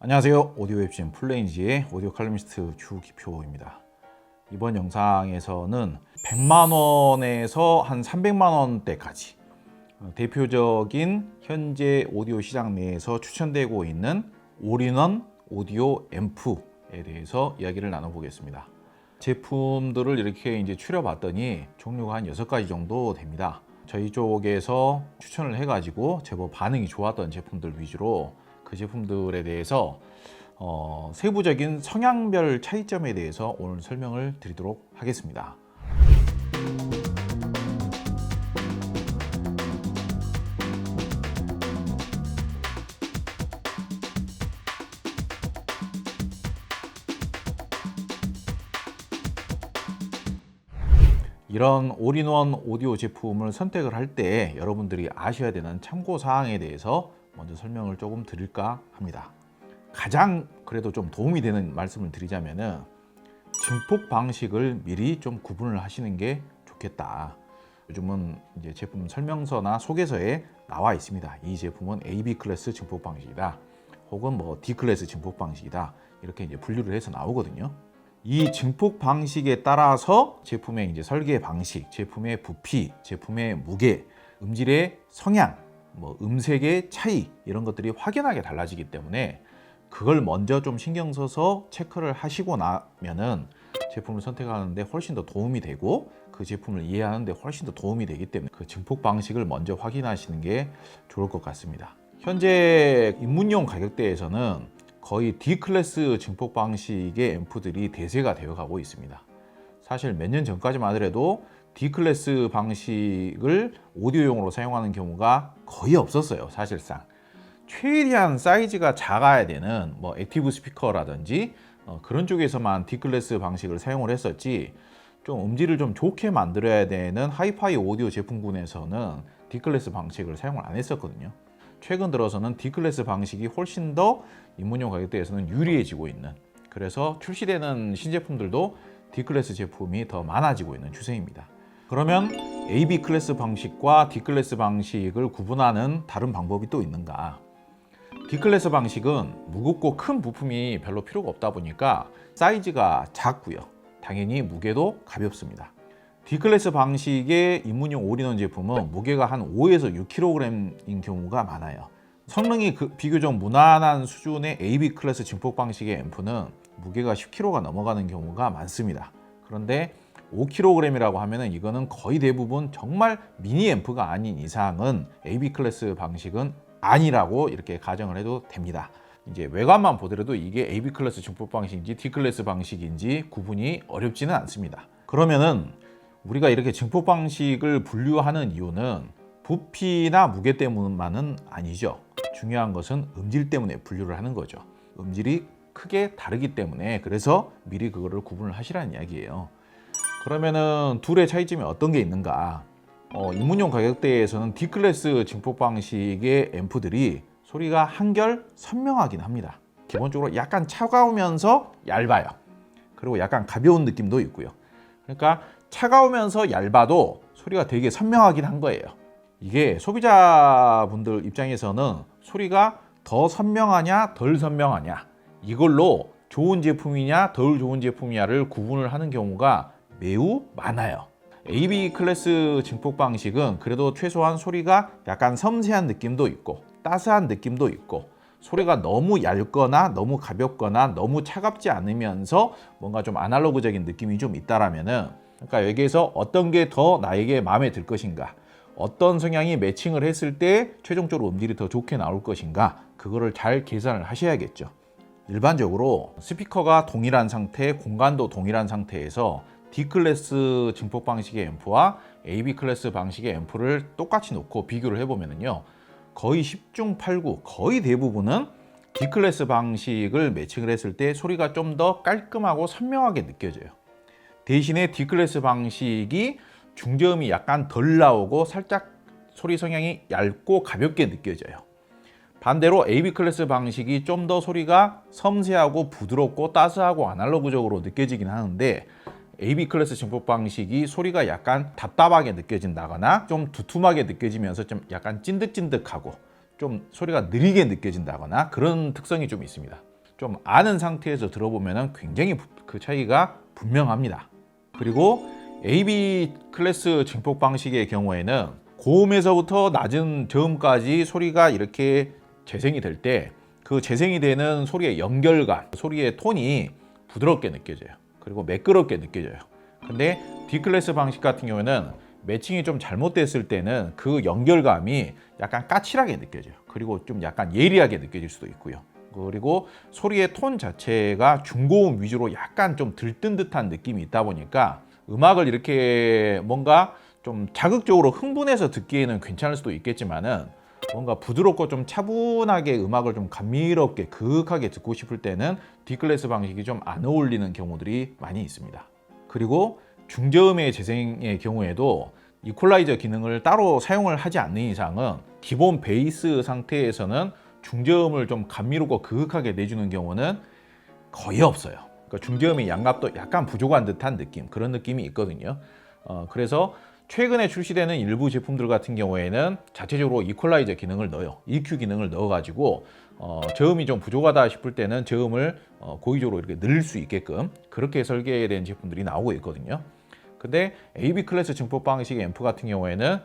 안녕하세요. 오디오 웹진 플레인지의 오디오 칼럼니스트 주기표입니다. 이번 영상에서는 100만 원에서 한 300만 원대까지 대표적인 현재 오디오 시장 내에서 추천되고 있는 올인원 오디오 앰프에 대해서 이야기를 나눠보겠습니다. 제품들을 이렇게 이제 추려봤더니 종류가 한 6가지 정도 됩니다. 저희 쪽에서 추천을 해가지고 제법 반응이 좋았던 제품들 위주로 그 제품들에 대해서 세부적인 성향별 차이점에 대해서 오늘 설명을 드리도록 하겠습니다. 이런 올인원 오디오 제품을 선택을 할 때 여러분들이 아셔야 되는 참고사항에 대해서 먼저 설명을 조금 드릴까 합니다. 가장 그래도 좀 도움이 되는 말씀을 드리자면은 증폭 방식을 미리 좀 구분을 하시는 게 좋겠다. 요즘은 이제 제품 설명서나 소개서에 나와 있습니다. 이 제품은 AB 클래스 증폭 방식이다. 혹은 뭐 D 클래스 증폭 방식이다. 이렇게 이제 분류를 해서 나오거든요. 이 증폭 방식에 따라서 제품의 이제 설계 방식, 제품의 부피, 제품의 무게, 음질의 성향, 음색의 차이 이런 것들이 확연하게 달라지기 때문에 그걸 먼저 좀 신경 써서 체크를 하시고 나면은 제품을 선택하는데 훨씬 더 도움이 되고 그 제품을 이해하는데 훨씬 더 도움이 되기 때문에 그 증폭 방식을 먼저 확인하시는 게 좋을 것 같습니다. 현재 입문용 가격대에서는 거의 D 클래스 증폭 방식의 앰프들이 대세가 되어 가고 있습니다. 사실 몇 년 전까지만 하더라도 D 클래스 방식을 오디오용으로 사용하는 경우가 거의 없었어요. 사실상 최대한 사이즈가 작아야 되는 액티브 스피커라든지 그런 쪽에서만 D 클래스 방식을 사용을 했었지, 좀 음질을 좀 좋게 만들어야 되는 하이파이 오디오 제품군에서는 D 클래스 방식을 사용을 안 했었거든요. 최근 들어서는 D 클래스 방식이 훨씬 더 입문용 가격대에서는 유리해지고 있는, 그래서 출시되는 신제품들도 D 클래스 제품이 더 많아지고 있는 추세입니다. 그러면 AB 클래스 방식과 D 클래스 방식을 구분하는 다른 방법이 또 있는가? D 클래스 방식은 무겁고 큰 부품이 별로 필요가 없다 보니까 사이즈가 작고요. 당연히 무게도 가볍습니다. D 클래스 방식의 입문용 올인원 제품은 무게가 한 5에서 6kg인 경우가 많아요. 성능이 비교적 무난한 수준의 AB 클래스 증폭 방식의 앰프는 무게가 10kg가 넘어가는 경우가 많습니다. 그런데 5kg이라고 하면은 이거는 거의 대부분 정말 미니 앰프가 아닌 이상은 AB 클래스 방식은 아니라고 이렇게 가정을 해도 됩니다. 이제 외관만 보더라도 이게 AB 클래스 증폭 방식인지 D 클래스 방식인지 구분이 어렵지는 않습니다. 그러면은 우리가 이렇게 증폭 방식을 분류하는 이유는 부피나 무게 때문만은 아니죠. 중요한 것은 음질 때문에 분류를 하는 거죠. 음질이 크게 다르기 때문에, 그래서 미리 그거를 구분을 하시라는 이야기예요. 그러면은 둘의 차이점이 어떤 게 있는가? 입문용 가격대에서는 D 클래스 증폭 방식의 앰프들이 소리가 한결 선명하긴 합니다. 기본적으로 약간 차가우면서 얇아요. 그리고 약간 가벼운 느낌도 있고요. 그러니까 차가우면서 얇아도 소리가 되게 선명하긴 한 거예요. 이게 소비자분들 입장에서는 소리가 더 선명하냐 덜 선명하냐, 이걸로 좋은 제품이냐 덜 좋은 제품이냐를 구분을 하는 경우가 매우 많아요. AB 클래스 증폭 방식은 그래도 최소한 소리가 약간 섬세한 느낌도 있고 따스한 느낌도 있고, 소리가 너무 얇거나 너무 가볍거나 너무 차갑지 않으면서 뭔가 좀 아날로그적인 느낌이 좀 있다라면은, 그러니까 여기에서 어떤 게 더 나에게 마음에 들 것인가, 어떤 성향이 매칭을 했을 때 최종적으로 음질이 더 좋게 나올 것인가, 그거를 잘 계산을 하셔야겠죠. 일반적으로 스피커가 동일한 상태, 공간도 동일한 상태에서 D 클래스 증폭 방식의 앰프와 AB 클래스 방식의 앰프를 똑같이 놓고 비교를 해보면요, 거의 10중 8구, 거의 대부분은 D 클래스 방식을 매칭을 했을 때 소리가 좀 더 깔끔하고 선명하게 느껴져요. 대신에 D 클래스 방식이 중저음이 약간 덜 나오고 살짝 소리 성향이 얇고 가볍게 느껴져요. 반대로 AB 클래스 방식이 좀 더 소리가 섬세하고 부드럽고 따스하고 아날로그적으로 느껴지긴 하는데, AB 클래스 증폭 방식이 소리가 약간 답답하게 느껴진다거나 좀 두툼하게 느껴지면서 좀 약간 찐득찐득하고 좀 소리가 느리게 느껴진다거나 그런 특성이 좀 있습니다. 좀 아는 상태에서 들어보면 굉장히 그 차이가 분명합니다. 그리고 AB 클래스 증폭 방식의 경우에는 고음에서부터 낮은 저음까지 소리가 이렇게 재생이 될 때 그 재생이 되는 소리의 연결감, 소리의 톤이 부드럽게 느껴져요. 그리고 매끄럽게 느껴져요. 근데 D 클래스 방식 같은 경우에는 매칭이 좀 잘못됐을 때는 그 연결감이 약간 까칠하게 느껴져요. 그리고 좀 약간 예리하게 느껴질 수도 있고요. 그리고 소리의 톤 자체가 중고음 위주로 약간 좀 들뜬 듯한 느낌이 있다 보니까 음악을 이렇게 뭔가 좀 자극적으로 흥분해서 듣기에는 괜찮을 수도 있겠지만은 뭔가 부드럽고 좀 차분하게 음악을 좀 감미롭게 그윽하게 듣고 싶을 때는 D 클래스 방식이 좀 안 어울리는 경우들이 많이 있습니다. 그리고 중저음의 재생의 경우에도 이퀄라이저 기능을 따로 사용을 하지 않는 이상은 기본 베이스 상태에서는 중저음을 좀 감미롭고 그윽하게 내주는 경우는 거의 없어요. 그러니까 중저음의 양압도 약간 부족한 듯한 느낌, 그런 느낌이 있거든요. 그래서 최근에 출시되는 일부 제품들 같은 경우에는 자체적으로 이퀄라이저 기능을 넣어요. EQ 기능을 넣어가지고 저음이 좀 부족하다 싶을 때는 저음을 고의적으로 이렇게 늘릴 수 있게끔 그렇게 설계된 제품들이 나오고 있거든요. 근데 AB 클래스 증폭 방식의 앰프 같은 경우에는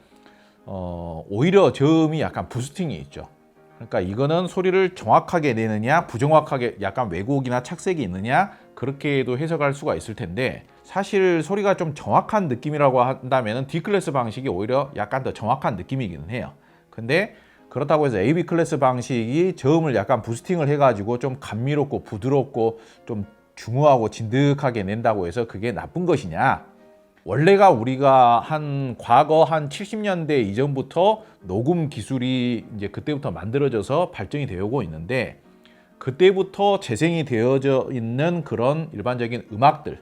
오히려 저음이 약간 부스팅이 있죠. 그러니까 이거는 소리를 정확하게 내느냐 부정확하게 약간 왜곡이나 착색이 있느냐 그렇게도 해석할 수가 있을 텐데 사실 소리가 좀 정확한 느낌이라고 한다면 D 클래스 방식이 오히려 약간 더 정확한 느낌이기는 해요. 근데 그렇다고 해서 AB 클래스 방식이 저음을 약간 부스팅을 해가지고 좀 감미롭고 부드럽고 좀 중후하고 진득하게 낸다고 해서 그게 나쁜 것이냐? 원래가 우리가 과거 한 70년대 이전부터 녹음 기술이 이제 그때부터 만들어져서 발전이 되어 오고 있는데 그때부터 재생이 되어져 있는 그런 일반적인 음악들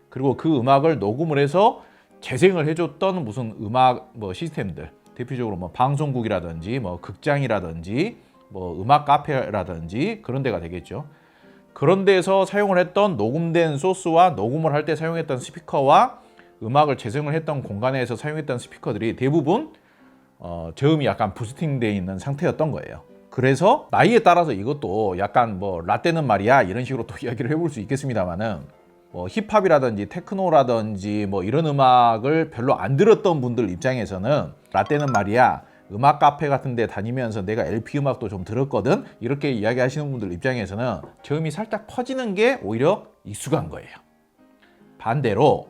그리고 그 음악을 녹음을 해서 재생을 해줬던 무슨 음악 시스템들 대표적으로 방송국이라든지 극장이라든지 음악 카페라든지 그런 데가 되겠죠. 그런 데서 사용을 했던 녹음된 소스와 녹음을 할 때 사용했던 스피커와 음악을 재생을 했던 공간에서 사용했던 스피커들이 대부분 저음이 약간 부스팅되어 있는 상태였던 거예요. 그래서 나이에 따라서 이것도 약간 라떼는 말이야 이런 식으로 또 이야기를 해볼 수 있겠습니다만은 힙합이라든지 테크노라든지 이런 음악을 별로 안 들었던 분들 입장에서는 라떼는 말이야 음악 카페 같은 데 다니면서 내가 LP 음악도 좀 들었거든 이렇게 이야기하시는 분들 입장에서는 저음이 살짝 퍼지는 게 오히려 익숙한 거예요. 반대로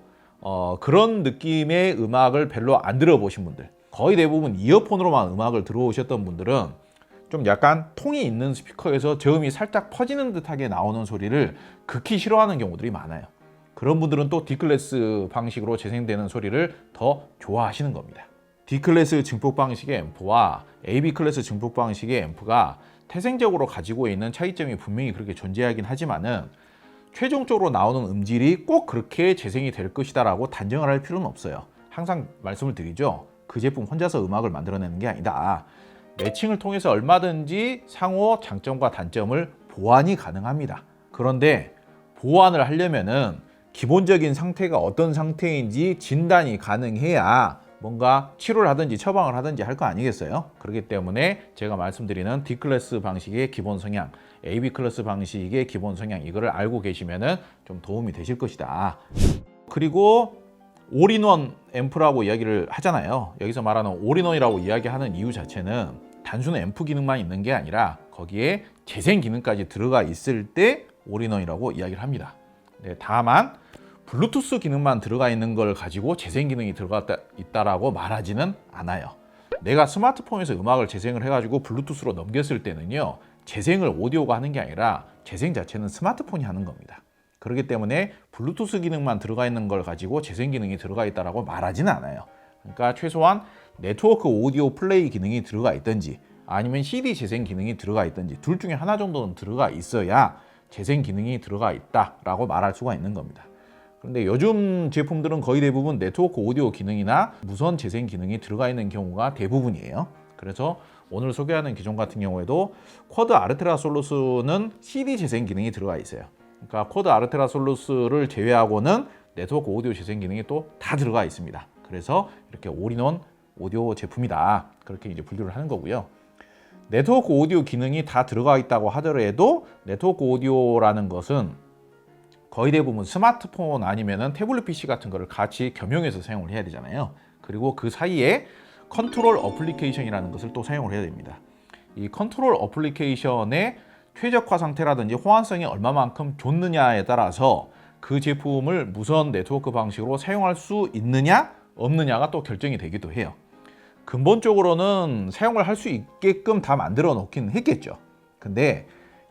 그런 느낌의 음악을 별로 안 들어보신 분들 거의 대부분 이어폰으로만 음악을 들어오셨던 분들은 좀 약간 통이 있는 스피커에서 저음이 살짝 퍼지는 듯하게 나오는 소리를 극히 싫어하는 경우들이 많아요. 그런 분들은 또 D 클래스 방식으로 재생되는 소리를 더 좋아하시는 겁니다. D 클래스 증폭 방식의 앰프와 AB 클래스 증폭 방식의 앰프가 태생적으로 가지고 있는 차이점이 분명히 그렇게 존재하긴 하지만은 최종적으로 나오는 음질이 꼭 그렇게 재생이 될 것이다 라고 단정을 할 필요는 없어요. 항상 말씀을 드리죠. 그 제품 혼자서 음악을 만들어내는 게 아니다. 매칭을 통해서 얼마든지 상호 장점과 단점을 보완이 가능합니다. 그런데 보완을 하려면은 기본적인 상태가 어떤 상태인지 진단이 가능해야 뭔가 치료를 하든지 처방을 하든지 할 거 아니겠어요? 그렇기 때문에 제가 말씀드리는 D 클래스 방식의 기본 성향, AB 클래스 방식의 기본 성향 이거를 알고 계시면은 좀 도움이 되실 것이다. 그리고 올인원 앰프라고 이야기를 하잖아요. 여기서 말하는 올인원이라고 이야기하는 이유 자체는 단순한 앰프 기능만 있는 게 아니라 거기에 재생 기능까지 들어가 있을 때 올인원이라고 이야기를 합니다. 네, 다만 블루투스 기능만 들어가 있는 걸 가지고 재생 기능이 들어가 있다라고 말하지는 않아요. 내가 스마트폰에서 음악을 재생을 해가지고 블루투스로 넘겼을 때는요. 재생을 오디오가 하는 게 아니라 재생 자체는 스마트폰이 하는 겁니다. 그렇기 때문에 블루투스 기능만 들어가 있는 걸 가지고 재생 기능이 들어가 있다라고 말하지는 않아요. 그러니까 최소한 네트워크 오디오 플레이 기능이 들어가 있든지 아니면 CD 재생 기능이 들어가 있든지 둘 중에 하나 정도는 들어가 있어야 재생 기능이 들어가 있다라고 말할 수가 있는 겁니다. 그런데 요즘 제품들은 거의 대부분 네트워크 오디오 기능이나 무선 재생 기능이 들어가 있는 경우가 대부분이에요. 그래서 오늘 소개하는 기종 같은 경우에도 쿼드 아르테라 솔루스는 CD 재생 기능이 들어가 있어요. 그러니까 쿼드 아르테라 솔루스를 제외하고는 네트워크 오디오 재생 기능이 또 다 들어가 있습니다. 그래서 이렇게 올인원 오디오 제품이다. 그렇게 이제 분류를 하는 거고요. 네트워크 오디오 기능이 다 들어가 있다고 하더라도 네트워크 오디오라는 것은 거의 대부분 스마트폰 아니면은 태블릿 PC 같은 거를 같이 겸용해서 사용을 해야 되잖아요. 그리고 그 사이에 컨트롤 어플리케이션이라는 것을 또 사용을 해야 됩니다. 이 컨트롤 어플리케이션의 최적화 상태라든지 호환성이 얼마만큼 좋느냐에 따라서 그 제품을 무선 네트워크 방식으로 사용할 수 있느냐 없느냐가 또 결정이 되기도 해요. 근본적으로는 사용을 할 수 있게끔 다 만들어 놓긴 했겠죠. 근데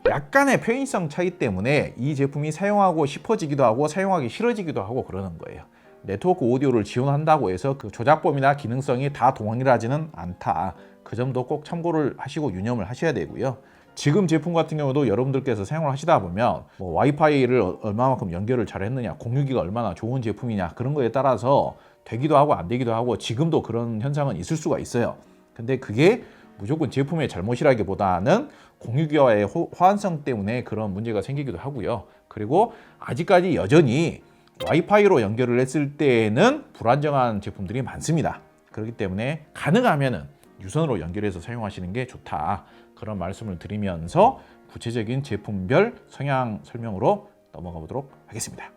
약간의 편의성 차이 때문에 이 제품이 사용하고 싶어지기도 하고 사용하기 싫어지기도 하고 그러는 거예요. 네트워크 오디오를 지원한다고 해서 그 조작법이나 기능성이 다 동일하지는 않다. 그 점도 꼭 참고를 하시고 유념을 하셔야 되고요. 지금 제품 같은 경우도 여러분들께서 사용을 하시다 보면 뭐 와이파이를 얼마만큼 연결을 잘 했느냐, 공유기가 얼마나 좋은 제품이냐 그런 거에 따라서 되기도 하고 안 되기도 하고 지금도 그런 현상은 있을 수가 있어요. 근데 그게 무조건 제품의 잘못이라기보다는 공유기와의 호환성 때문에 그런 문제가 생기기도 하고요. 그리고 아직까지 여전히 와이파이로 연결을 했을 때에는 불안정한 제품들이 많습니다. 그렇기 때문에 가능하면은 유선으로 연결해서 사용하시는 게 좋다. 그런 말씀을 드리면서 구체적인 제품별 성향 설명으로 넘어가 보도록 하겠습니다.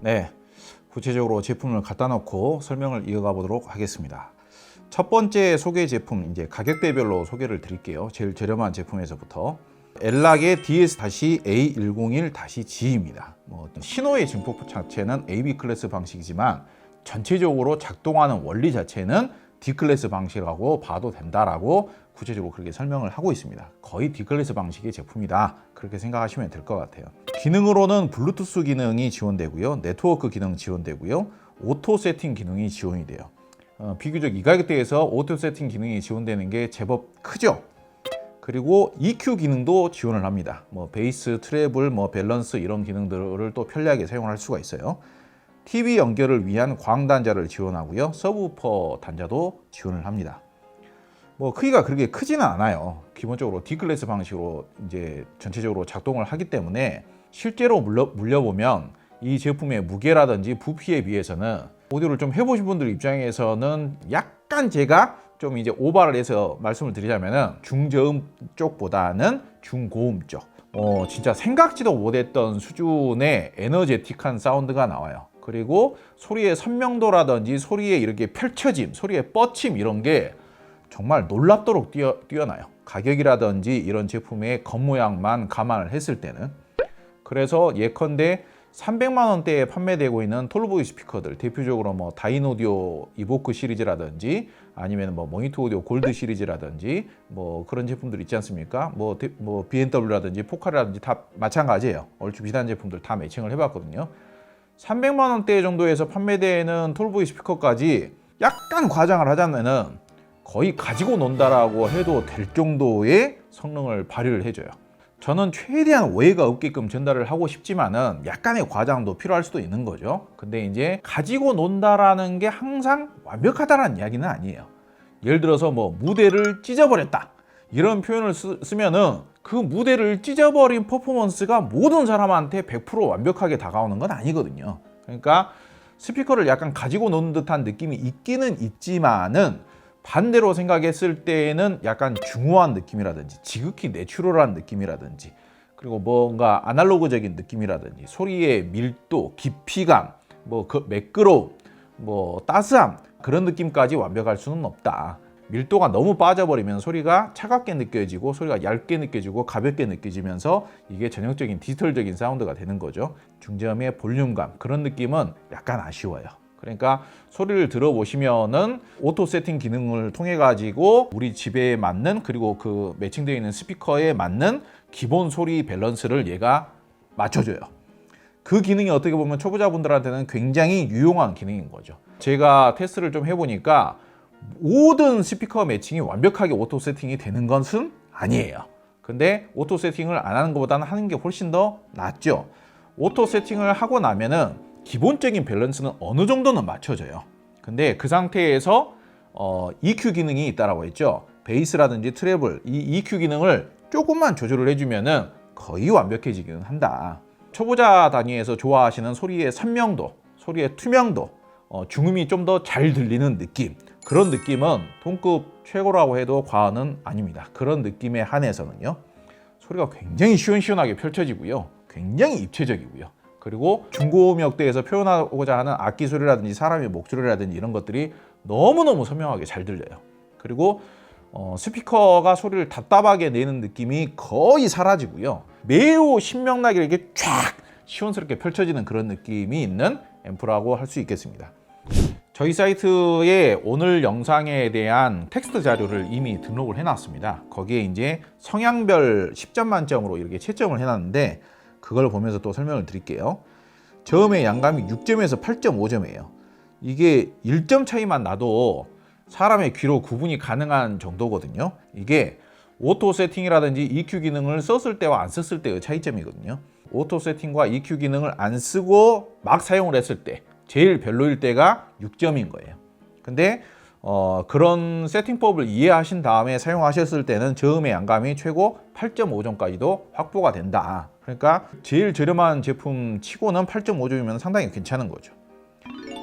네, 구체적으로 제품을 갖다 놓고 설명을 이어가 보도록 하겠습니다. 첫 번째 소개 제품, 이제 가격대별로 소개를 드릴게요. 제일 저렴한 제품에서부터 엘락의 DS-A101-G입니다. 신호의 증폭 자체는 AB 클래스 방식이지만 전체적으로 작동하는 원리 자체는 D 클래스 방식이라고 봐도 된다라고 구체적으로 그렇게 설명을 하고 있습니다. 거의 D 클래스 방식의 제품이다. 그렇게 생각하시면 될 것 같아요. 기능으로는 블루투스 기능이 지원되고요. 네트워크 기능 지원되고요. 오토 세팅 기능이 지원이 돼요. 비교적 이 가격대에서 오토 세팅 기능이 지원되는 게 제법 크죠. 그리고 EQ 기능도 지원을 합니다. 베이스, 트래블, 밸런스 이런 기능들을 또 편리하게 사용할 수가 있어요. TV 연결을 위한 광단자를 지원하고요. 서브우퍼 단자도 지원을 합니다. 크기가 그렇게 크지는 않아요. 기본적으로 D 클래스 방식으로 이제 전체적으로 작동을 하기 때문에 실제로 물려보면 이 제품의 무게라든지 부피에 비해서는 오디오를 좀 해보신 분들 입장에서는 약간 제가 좀 이제 오버를 해서 말씀을 드리자면은 중저음 쪽보다는 중고음 쪽. 진짜 생각지도 못했던 수준의 에너제틱한 사운드가 나와요. 그리고 소리의 선명도라든지 소리의 이렇게 펼쳐짐, 소리의 뻗침 이런 게 정말 놀랍도록 뛰어나요. 가격이라든지 이런 제품의 겉모양만 감안을 했을 때는. 그래서 예컨대 300만 원대에 판매되고 있는 톨보이 스피커들, 대표적으로 다인오디오 이보크 시리즈라든지 아니면 모니터 오디오 골드 시리즈라든지 그런 제품들 있지 않습니까? BMW라든지 포카라든지 다 마찬가지예요. 얼추 비슷한 제품들 다 매칭을 해봤거든요. 300만 원대 정도에서 판매되는 톨보이 스피커까지 약간 과장을 하자면은 거의 가지고 논다라고 해도 될 정도의 성능을 발휘를 해줘요. 저는 최대한 오해가 없게끔 전달을 하고 싶지만은 약간의 과장도 필요할 수도 있는 거죠. 근데 이제 가지고 논다라는 게 항상 완벽하다라는 이야기는 아니에요. 예를 들어서 무대를 찢어버렸다 이런 표현을 쓰면은 그 무대를 찢어버린 퍼포먼스가 모든 사람한테 100% 완벽하게 다가오는 건 아니거든요. 그러니까 스피커를 약간 가지고 노는 듯한 느낌이 있기는 있지만은 반대로 생각했을 때에는 약간 중후한 느낌이라든지 지극히 내추럴한 느낌이라든지 그리고 뭔가 아날로그적인 느낌이라든지 소리의 밀도, 깊이감, 매끄러움, 따스함 그런 느낌까지 완벽할 수는 없다. 밀도가 너무 빠져버리면 소리가 차갑게 느껴지고 소리가 얇게 느껴지고 가볍게 느껴지면서 이게 전형적인 디지털적인 사운드가 되는 거죠. 중저음의 볼륨감 그런 느낌은 약간 아쉬워요. 그러니까 소리를 들어보시면은 오토 세팅 기능을 통해 가지고 우리 집에 맞는 그리고 그 매칭되어 있는 스피커에 맞는 기본 소리 밸런스를 얘가 맞춰줘요. 그 기능이 어떻게 보면 초보자분들한테는 굉장히 유용한 기능인 거죠. 제가 테스트를 좀 해보니까 모든 스피커 매칭이 완벽하게 오토 세팅이 되는 것은 아니에요. 근데 오토 세팅을 안 하는 것보다는 하는 게 훨씬 더 낫죠. 오토 세팅을 하고 나면은 기본적인 밸런스는 어느 정도는 맞춰져요. 근데 그 상태에서 EQ 기능이 있다라고 했죠. 베이스라든지 트래블, 이 EQ 기능을 조금만 조절을 해주면은 거의 완벽해지기는 한다. 초보자 단위에서 좋아하시는 소리의 선명도, 소리의 투명도, 중음이 좀 더 잘 들리는 느낌 그런 느낌은 동급 최고라고 해도 과언은 아닙니다. 그런 느낌에 한해서는요. 소리가 굉장히 시원시원하게 펼쳐지고요. 굉장히 입체적이고요. 그리고 중고음역대에서 표현하고자 하는 악기 소리라든지 사람의 목소리라든지 이런 것들이 너무너무 선명하게 잘 들려요. 그리고 스피커가 소리를 답답하게 내는 느낌이 거의 사라지고요. 매우 신명나게 이렇게 쫙 시원스럽게 펼쳐지는 그런 느낌이 있는 앰프라고 할 수 있겠습니다. 저희 사이트에 오늘 영상에 대한 텍스트 자료를 이미 등록을 해놨습니다. 거기에 이제 성향별 10점 만점으로 이렇게 채점을 해놨는데 그걸 보면서 또 설명을 드릴게요. 저음의 양감이 6점에서 8.5점이에요. 이게 1점 차이만 나도 사람의 귀로 구분이 가능한 정도거든요. 이게 오토 세팅이라든지 EQ 기능을 썼을 때와 안 썼을 때의 차이점이거든요. 오토 세팅과 EQ 기능을 안 쓰고 막 사용을 했을 때 제일 별로일 때가 6점인 거예요. 근데 그런 세팅법을 이해하신 다음에 사용하셨을 때는 저음의 양감이 최고 8.5점까지도 확보가 된다. 그러니까 제일 저렴한 제품 치고는 8.5점이면 상당히 괜찮은 거죠.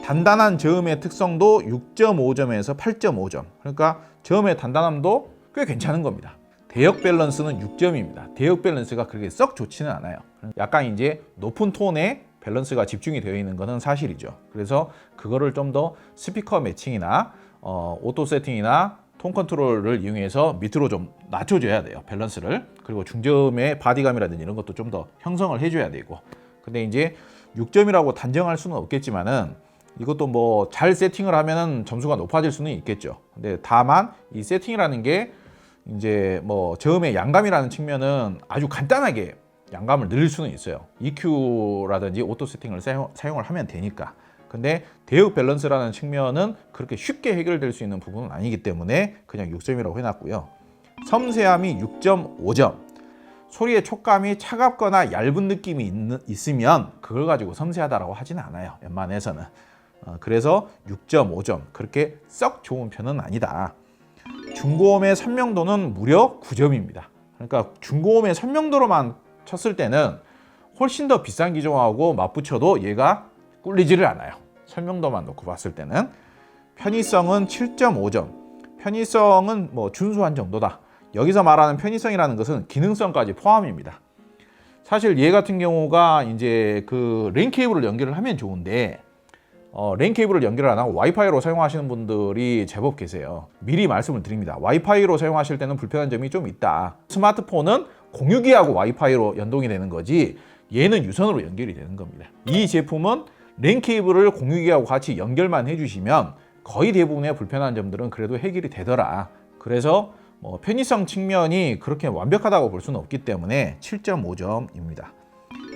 단단한 저음의 특성도 6.5점에서 8.5점. 그러니까 저음의 단단함도 꽤 괜찮은 겁니다. 대역 밸런스는 6점입니다. 대역 밸런스가 그렇게 썩 좋지는 않아요. 약간 이제 높은 톤에 밸런스가 집중이 되어 있는 것은 사실이죠. 그래서 그거를 좀 더 스피커 매칭이나 오토 세팅이나 톤 컨트롤을 이용해서 밑으로 좀 낮춰줘야 돼요. 밸런스를. 그리고 중저음의 바디감이라든지 이런 것도 좀 더 형성을 해줘야 되고. 근데 이제 6점이라고 단정할 수는 없겠지만은 이것도 뭐 잘 세팅을 하면은 점수가 높아질 수는 있겠죠. 근데 다만 이 세팅이라는 게 이제 뭐 저음의 양감이라는 측면은 아주 간단하게 양감을 늘릴 수는 있어요. EQ라든지 오토 세팅을 사용을 하면 되니까. 근데 대역 밸런스라는 측면은 그렇게 쉽게 해결될 수 있는 부분은 아니기 때문에 그냥 6점이라고 해놨고요. 섬세함이 6.5점. 소리의 촉감이 차갑거나 얇은 느낌이 있으면 그걸 가지고 섬세하다라고 하지는 않아요. 웬만해서는. 그래서 6.5점. 그렇게 썩 좋은 편은 아니다. 중고음의 선명도는 무려 9점입니다. 그러니까 중고음의 선명도로만 쳤을 때는 훨씬 더 비싼 기종하고 맞붙여도 얘가 꿀리지를 않아요. 설명도만 놓고 봤을 때는. 편의성은 7.5점. 편의성은 뭐 준수한 정도다. 여기서 말하는 편의성이라는 것은 기능성까지 포함입니다. 사실 얘 같은 경우가 이제 그 랜 케이블을 연결을 하면 좋은데 랜 케이블을 연결을 안 하고 와이파이로 사용하시는 분들이 제법 계세요. 미리 말씀을 드립니다. 와이파이로 사용하실 때는 불편한 점이 좀 있다. 스마트폰은 공유기하고 와이파이로 연동이 되는 거지 얘는 유선으로 연결이 되는 겁니다. 이 제품은 랜 케이블을 공유기하고 같이 연결만 해주시면 거의 대부분의 불편한 점들은 그래도 해결이 되더라. 그래서 뭐 편의성 측면이 그렇게 완벽하다고 볼 수는 없기 때문에 7.5점입니다.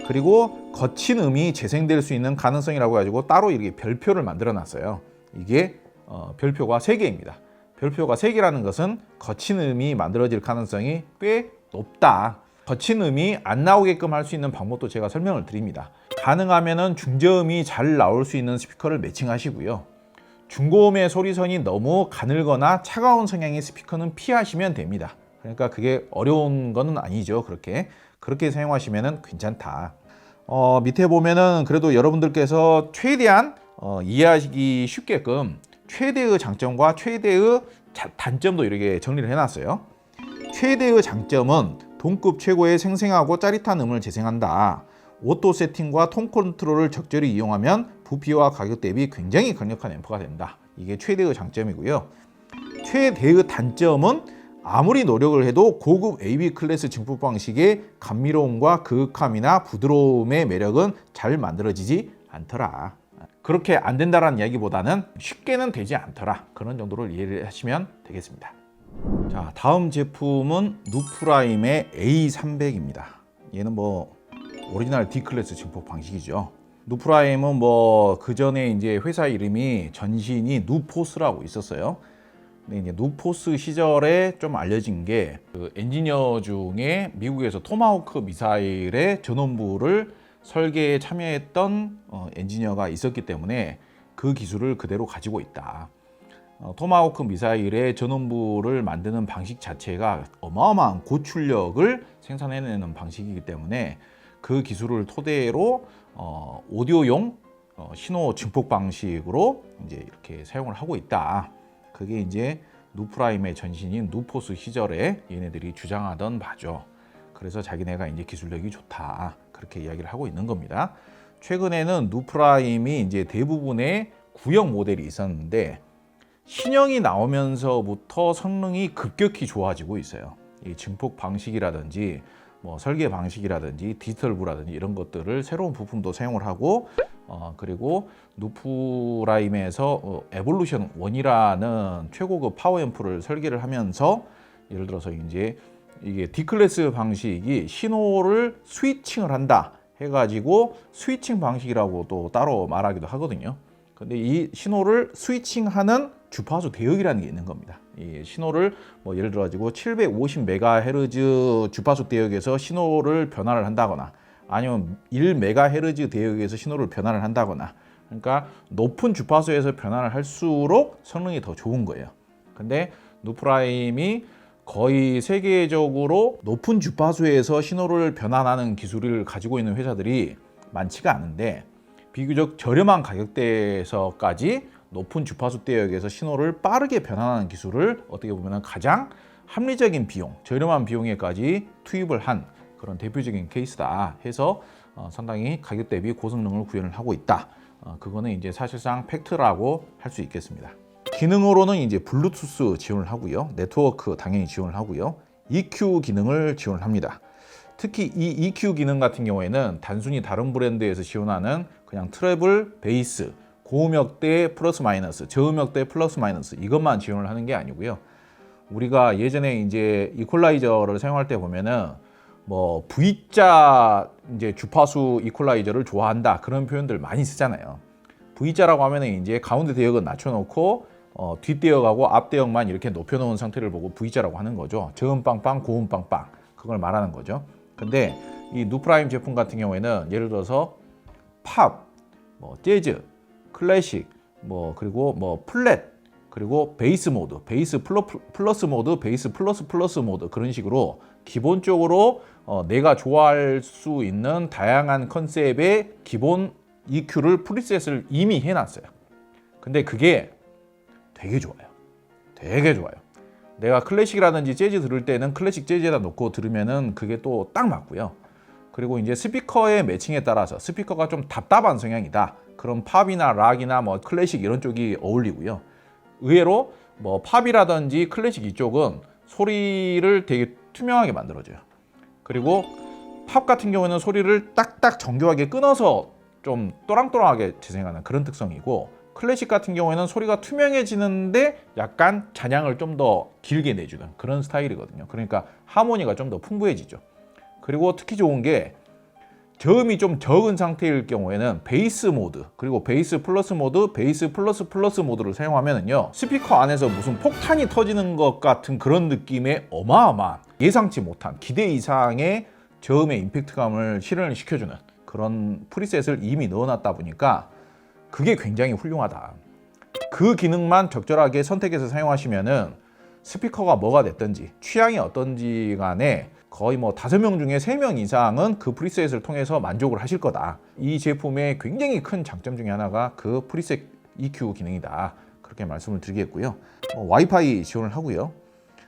그리고 거친 음이 재생될 수 있는 가능성이라고 해가지고 따로 이렇게 별표를 만들어 놨어요. 이게 별표가 3개입니다. 별표가 3개라는 것은 거친 음이 만들어질 가능성이 꽤 높다. 거친 음이 안 나오게끔 할 수 있는 방법도 제가 설명을 드립니다. 가능하면은 중저음이 잘 나올 수 있는 스피커를 매칭하시고요. 중고음의 소리선이 너무 가늘거나 차가운 성향의 스피커는 피하시면 됩니다. 그러니까 그게 어려운 건 아니죠. 그렇게 사용하시면 괜찮다. 밑에 보면은 그래도 여러분들께서 최대한 이해하시기 쉽게끔 최대의 장점과 최대의 단점도 이렇게 정리를 해놨어요. 최대의 장점은 동급 최고의 생생하고 짜릿한 음을 재생한다. 오토 세팅과 톤 컨트롤을 적절히 이용하면 부피와 가격 대비 굉장히 강력한 앰프가 된다. 이게 최대의 장점이고요. 최대의 단점은 아무리 노력을 해도 고급 AB 클래스 증폭 방식의 감미로움과 그윽함이나 부드러움의 매력은 잘 만들어지지 않더라. 그렇게 안 된다라는 이야기보다는 쉽게는 되지 않더라. 그런 정도를 이해를 하시면 되겠습니다. 자, 다음 제품은 누프라임의 A300입니다. 얘는 뭐 오리지널 D 클래스 증폭 방식이죠. 누프라임은 뭐 그 전에 이제 회사 이름이 전신이 누포스라고 있었어요. 근데 이제 누포스 시절에 좀 알려진 게 그 엔지니어 중에 미국에서 토마호크 미사일의 전원부를 설계에 참여했던 엔지니어가 있었기 때문에 그 기술을 그대로 가지고 있다. 토마호크 미사일의 전원부를 만드는 방식 자체가 어마어마한 고출력을 생산해내는 방식이기 때문에 그 기술을 토대로 오디오용 신호 증폭 방식으로 이제 이렇게 사용을 하고 있다. 그게 이제 누프라임의 전신인 누포스 시절에 얘네들이 주장하던 바죠. 그래서 자기네가 이제 기술력이 좋다 그렇게 이야기를 하고 있는 겁니다. 최근에는 누프라임이 이제 대부분의 구형 모델이 있었는데 신형이 나오면서부터 성능이 급격히 좋아지고 있어요. 이 증폭 방식이라든지 뭐 설계 방식이라든지 디지털부라든지 이런 것들을 새로운 부품도 사용을 하고 그리고 누프라임에서 에볼루션 1이라는 최고급 파워앰프를 설계를 하면서 예를 들어서 이제 이게 D클래스 방식이 신호를 스위칭을 한다 해가지고 스위칭 방식이라고 또 따로 말하기도 하거든요. 근데 이 신호를 스위칭하는 주파수 대역이라는 게 있는 겁니다. 이 신호를 뭐 예를 들어 가지고 750MHz 주파수 대역에서 신호를 변화를 한다거나 아니면 1MHz 대역에서 신호를 변화를 한다거나 그러니까 높은 주파수에서 변화를 할수록 성능이 더 좋은 거예요. 근데 누프라임이 거의 세계적으로 높은 주파수에서 신호를 변환하는 기술을 가지고 있는 회사들이 많지가 않은데 비교적 저렴한 가격대에서까지 높은 주파수 대역에서 신호를 빠르게 변환하는 기술을 어떻게 보면 가장 합리적인 비용, 저렴한 비용에까지 투입을 한 그런 대표적인 케이스다 해서 상당히 가격 대비 고성능을 구현을 하고 있다. 그거는 이제 사실상 팩트라고 할 수 있겠습니다. 기능으로는 이제 블루투스 지원을 하고요. 네트워크 당연히 지원을 하고요. EQ 기능을 지원을 합니다. 특히 이 EQ 기능 같은 경우에는 단순히 다른 브랜드에서 지원하는 그냥 트래블, 베이스, 고음역대 플러스 마이너스, 저음역대 플러스 마이너스 이것만 지원을 하는 게 아니고요. 우리가 예전에 이제 이퀄라이저를 사용할 때 보면은 뭐 V자 이제 주파수 이퀄라이저를 좋아한다 그런 표현들 많이 쓰잖아요. V자라고 하면은 이제 가운데 대역은 낮춰놓고 뒷대역하고 앞대역만 이렇게 높여놓은 상태를 보고 V자라고 하는 거죠. 저음 빵빵, 고음 빵빵 그걸 말하는 거죠. 근데 이 누프라임 제품 같은 경우에는 예를 들어서 팝, 뭐 재즈, 클래식, 뭐 그리고 뭐 플랫, 그리고 베이스 모드, 베이스 플러스 모드, 베이스 플러스 모드 그런 식으로 기본적으로 내가 좋아할 수 있는 다양한 컨셉의 기본 EQ를 프리셋을 이미 해놨어요. 근데 그게 되게 좋아요. 되게 좋아요. 내가 클래식이라든지 재즈 들을 때는 클래식 재즈에다 놓고 들으면은 그게 또 딱 맞고요. 그리고 이제 스피커의 매칭에 따라서 스피커가 좀 답답한 성향이다. 그럼 팝이나 락이나 뭐 클래식 이런 쪽이 어울리고요. 의외로 뭐 팝이라든지 클래식 이쪽은 소리를 되게 투명하게 만들어줘요. 그리고 팝 같은 경우에는 소리를 딱딱 정교하게 끊어서 좀 또랑또랑하게 재생하는 그런 특성이고 클래식 같은 경우에는 소리가 투명해지는데 약간 잔향을 좀 더 길게 내주는 그런 스타일이거든요. 그러니까 하모니가 좀 더 풍부해지죠. 그리고 특히 좋은 게 저음이 좀 적은 상태일 경우에는 베이스 모드 그리고 베이스 플러스 모드, 베이스 플러스 모드를 사용하면은요 스피커 안에서 무슨 폭탄이 터지는 것 같은 그런 느낌의 어마어마한 예상치 못한 기대 이상의 저음의 임팩트감을 실현을 시켜주는 그런 프리셋을 이미 넣어놨다 보니까 그게 굉장히 훌륭하다. 그 기능만 적절하게 선택해서 사용하시면은 스피커가 뭐가 됐든지 취향이 어떤지 간에 거의 뭐 5명 중에 3명 이상은 그 프리셋을 통해서 만족을 하실 거다. 이 제품의 굉장히 큰 장점 중에 하나가 그 프리셋 EQ 기능이다. 그렇게 말씀을 드리겠고요. 와이파이 지원을 하고요.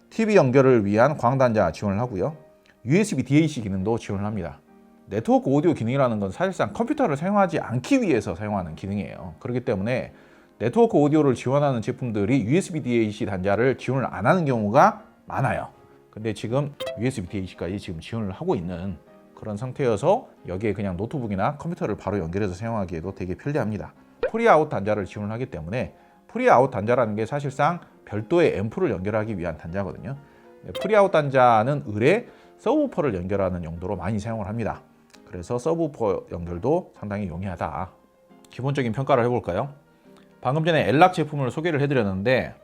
TV 연결을 위한 광단자 지원을 하고요. USB DAC 기능도 지원을 합니다. 네트워크 오디오 기능이라는 건 사실상 컴퓨터를 사용하지 않기 위해서 사용하는 기능이에요. 그렇기 때문에 네트워크 오디오를 지원하는 제품들이 USB DAC 단자를 지원을 안 하는 경우가 많아요. 근데 지금 USB DAC까지 지금 지원을 하고 있는 그런 상태여서 여기에 그냥 노트북이나 컴퓨터를 바로 연결해서 사용하기에도 되게 편리합니다. 프리아웃 단자를 지원을 하기 때문에 프리아웃 단자라는 게 사실상 별도의 앰프를 연결하기 위한 단자거든요. 프리아웃 단자는 을에 서브우퍼를 연결하는 용도로 많이 사용을 합니다. 그래서 서브우퍼 연결도 상당히 용이하다. 기본적인 평가를 해볼까요? 방금 전에 엘락 제품을 소개를 해드렸는데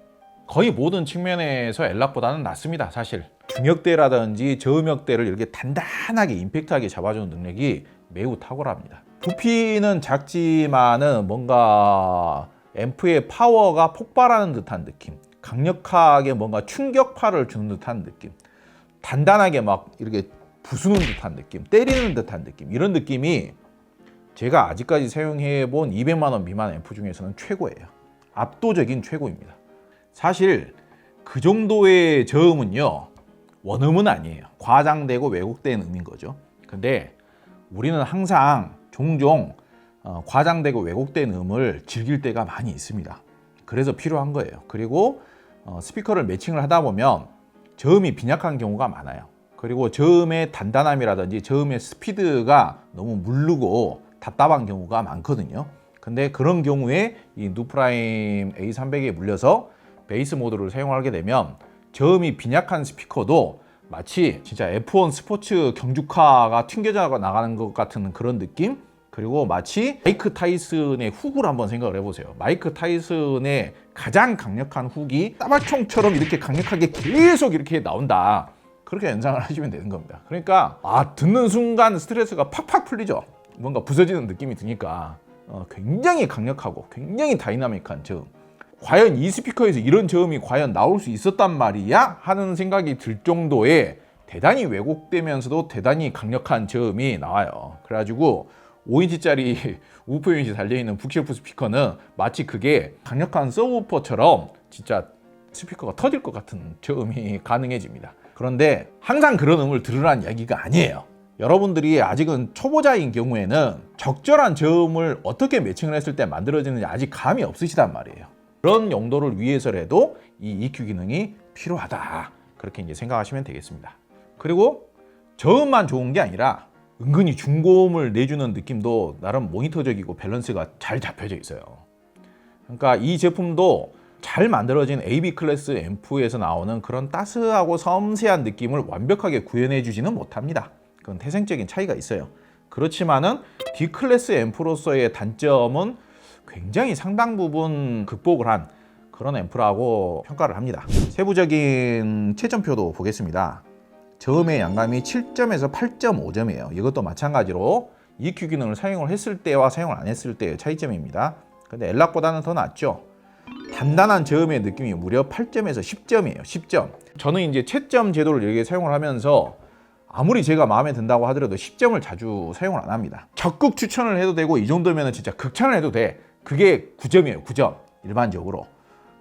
거의 모든 측면에서 엘락보다는 낫습니다. 사실 중역대라든지 저음역대를 이렇게 단단하게 임팩트하게 잡아주는 능력이 매우 탁월합니다. 부피는 작지만은 뭔가 앰프의 파워가 폭발하는 듯한 느낌, 강력하게 뭔가 충격파를 주는 듯한 느낌, 단단하게 막 이렇게 부수는 듯한 느낌, 때리는 듯한 느낌, 이런 느낌이 제가 아직까지 사용해본 200만 원 미만 앰프 중에서는 최고예요. 압도적인 최고입니다. 사실 그 정도의 저음은요, 원음은 아니에요. 과장되고 왜곡된 음인 거죠. 근데 우리는 항상 종종 과장되고 왜곡된 음을 즐길 때가 많이 있습니다. 그래서 필요한 거예요. 그리고 스피커를 매칭을 하다 보면 저음이 빈약한 경우가 많아요. 그리고 저음의 단단함이라든지 저음의 스피드가 너무 무르고 답답한 경우가 많거든요. 근데 그런 경우에 이 누프라임 A300에 물려서 베이스 모드를 사용하게 되면 저음이 빈약한 스피커도 마치 진짜 F1 스포츠 경주카가 튕겨져 나가는 것 같은 그런 느낌? 그리고 마치 마이크 타이슨의 훅을 한번 생각을 해보세요. 마이크 타이슨의 가장 강력한 훅이 따발총처럼 이렇게 강력하게 계속 이렇게 나온다. 그렇게 연상을 하시면 되는 겁니다. 그러니까 듣는 순간 스트레스가 팍팍 풀리죠. 뭔가 부서지는 느낌이 드니까 굉장히 강력하고 굉장히 다이나믹한 저음. 과연 이 스피커에서 이런 저음이 과연 나올 수 있었단 말이야? 하는 생각이 들 정도의 대단히 왜곡되면서도 대단히 강력한 저음이 나와요. 그래가지고 5인치짜리 우퍼 유닛이 달려있는 북쉘프 스피커는 마치 그게 강력한 서브우퍼처럼 진짜 스피커가 터질 것 같은 저음이 가능해집니다. 그런데 항상 그런 음을 들으라는 이야기가 아니에요. 여러분들이 아직은 초보자인 경우에는 적절한 저음을 어떻게 매칭을 했을 때 만들어지는지 아직 감이 없으시단 말이에요. 그런 용도를 위해서라도 이 EQ 기능이 필요하다. 그렇게 이제 생각하시면 되겠습니다. 그리고 저음만 좋은 게 아니라 은근히 중고음을 내주는 느낌도 나름 모니터적이고 밸런스가 잘 잡혀져 있어요. 그러니까 이 제품도 잘 만들어진 AB 클래스 앰프에서 나오는 그런 따스하고 섬세한 느낌을 완벽하게 구현해 주지는 못합니다. 그건 태생적인 차이가 있어요. 그렇지만은 D 클래스 앰프로서의 단점은 굉장히 상당 부분 극복을 한 그런 앰프라고 평가를 합니다. 세부적인 채점표도 보겠습니다. 저음의 양감이 7점에서 8.5점이에요. 이것도 마찬가지로 EQ 기능을 사용을 했을 때와 사용을 안 했을 때의 차이점입니다. 근데 엘락보다는 더 낫죠. 단단한 저음의 느낌이 무려 8점에서 10점이에요. 10점. 저는 이제 채점 제도를 여기에 사용을 하면서 아무리 제가 마음에 든다고 하더라도 10점을 자주 사용을 안 합니다. 적극 추천을 해도 되고 이 정도면 진짜 극찬을 해도 돼. 그게 9점이에요. 9점. 일반적으로.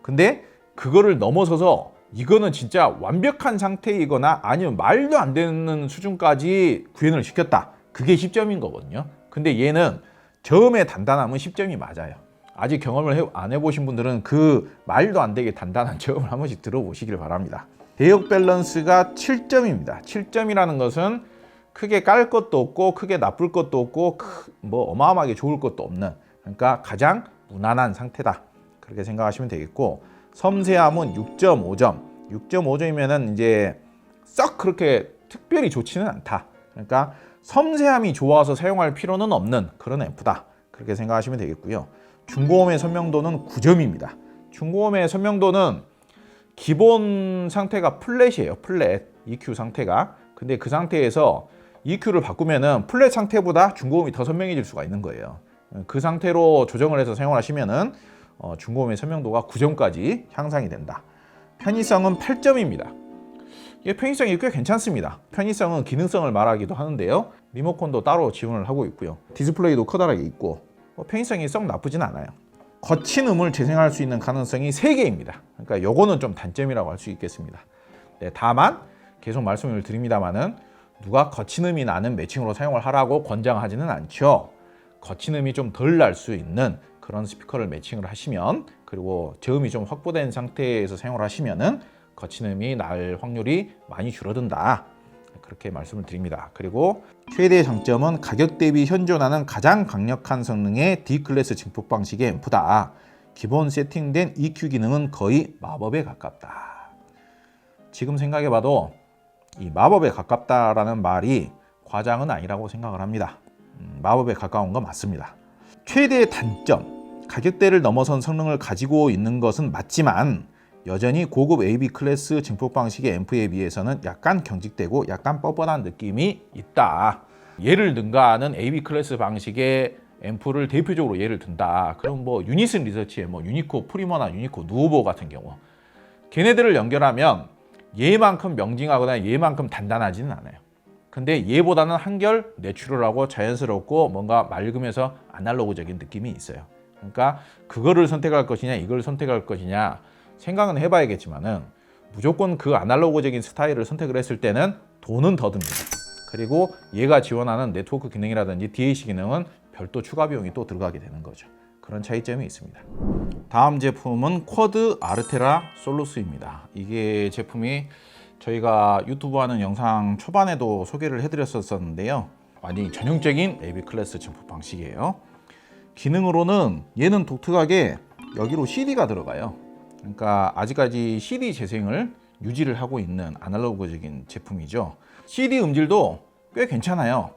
근데 그거를 넘어서서 이거는 진짜 완벽한 상태이거나 아니면 말도 안 되는 수준까지 구현을 시켰다. 그게 10점인 거거든요. 근데 얘는 저음의 단단함은 10점이 맞아요. 아직 경험을 안 해보신 분들은 그 말도 안 되게 단단한 저음을 한 번씩 들어보시길 바랍니다. 대역 밸런스가 7점입니다. 7점이라는 것은 크게 깔 것도 없고 크게 나쁠 것도 없고 뭐 어마어마하게 좋을 것도 없는, 그러니까 가장 무난한 상태다. 그렇게 생각하시면 되겠고, 섬세함은 6.5점. 6.5점이면은 이제 썩 그렇게 특별히 좋지는 않다. 그러니까 섬세함이 좋아서 사용할 필요는 없는 그런 앰프다. 그렇게 생각하시면 되겠고요. 중고음의 선명도는 9점입니다. 중고음의 선명도는 기본 상태가 플랫이에요. 플랫 EQ 상태가. 근데 그 상태에서 EQ를 바꾸면은 플랫 상태보다 중고음이 더 선명해질 수가 있는 거예요. 그 상태로 조정을 해서 사용을 하시면은 중고음의 선명도가 9점까지 향상이 된다. 편의성은 8점입니다. 이게 편의성이 꽤 괜찮습니다. 편의성은 기능성을 말하기도 하는데요. 리모컨도 따로 지원을 하고 있고요. 디스플레이도 커다랗게 있고 편의성이 썩 나쁘진 않아요. 거친 음을 재생할 수 있는 가능성이 3개입니다. 그러니까 요거는 좀 단점이라고 할 수 있겠습니다. 네, 다만 계속 말씀을 드립니다만은 누가 거친 음이 나는 매칭으로 사용을 하라고 권장하지는 않죠. 거친 음이 좀 덜 날 수 있는 그런 스피커를 매칭을 하시면, 그리고 저음이 좀 확보된 상태에서 사용을 하시면은 거친 음이 날 확률이 많이 줄어든다. 그렇게 말씀을 드립니다. 그리고 최대 장점은 가격 대비 현존하는 가장 강력한 성능의 D클래스 증폭 방식의 앰프다. 기본 세팅된 EQ 기능은 거의 마법에 가깝다. 지금 생각해봐도 이 마법에 가깝다라는 말이 과장은 아니라고 생각을 합니다. 마법에 가까운 건 맞습니다. 최대의 단점, 가격대를 넘어선 성능을 가지고 있는 것은 맞지만 여전히 고급 AB 클래스 증폭 방식의 앰프에 비해서는 약간 경직되고 약간 뻣뻣한 느낌이 있다. 예를 든가는 AB 클래스 방식의 앰프를 대표적으로 예를 든다. 그럼 뭐 유니슨 리서치의 뭐 유니코 프리머나 유니코 누오보 같은 경우, 걔네들을 연결하면 얘만큼 명징하거나 얘만큼 단단하지는 않아요. 근데 얘보다는 한결 내추럴하고 자연스럽고 뭔가 맑으면서 아날로그적인 느낌이 있어요. 그러니까 그거를 선택할 것이냐 이걸 선택할 것이냐 생각은 해봐야겠지만은 무조건 그 아날로그적인 스타일을 선택을 했을 때는 돈은 더 듭니다. 그리고 얘가 지원하는 네트워크 기능이라든지 DAC 기능은 별도 추가 비용이 또 들어가게 되는 거죠. 그런 차이점이 있습니다. 다음 제품은 쿼드 아르테라 솔루스입니다. 이게 제품이 저희가 유튜브 하는 영상 초반에도 소개를 해드렸었는데요. 완전히 전형적인 AB 클래스 증폭 방식이에요. 기능으로는 얘는 독특하게 여기로 CD가 들어가요. 그러니까 아직까지 CD 재생을 유지를 하고 있는 아날로그적인 제품이죠. CD 음질도 꽤 괜찮아요.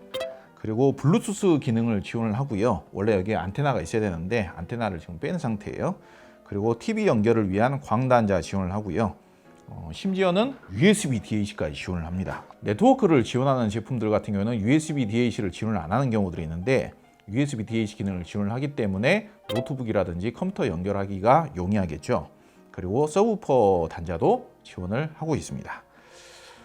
그리고 블루투스 기능을 지원을 하고요. 원래 여기에 안테나가 있어야 되는데 안테나를 지금 뺀 상태예요. 그리고 TV 연결을 위한 광단자 지원을 하고요. 심지어는 USB DAC까지 지원을 합니다. 네트워크를 지원하는 제품들 같은 경우는 USB DAC를 지원을 안 하는 경우들이 있는데 USB DAC 기능을 지원을 하기 때문에 노트북이라든지 컴퓨터 연결하기가 용이하겠죠. 그리고 서브우퍼 단자도 지원을 하고 있습니다.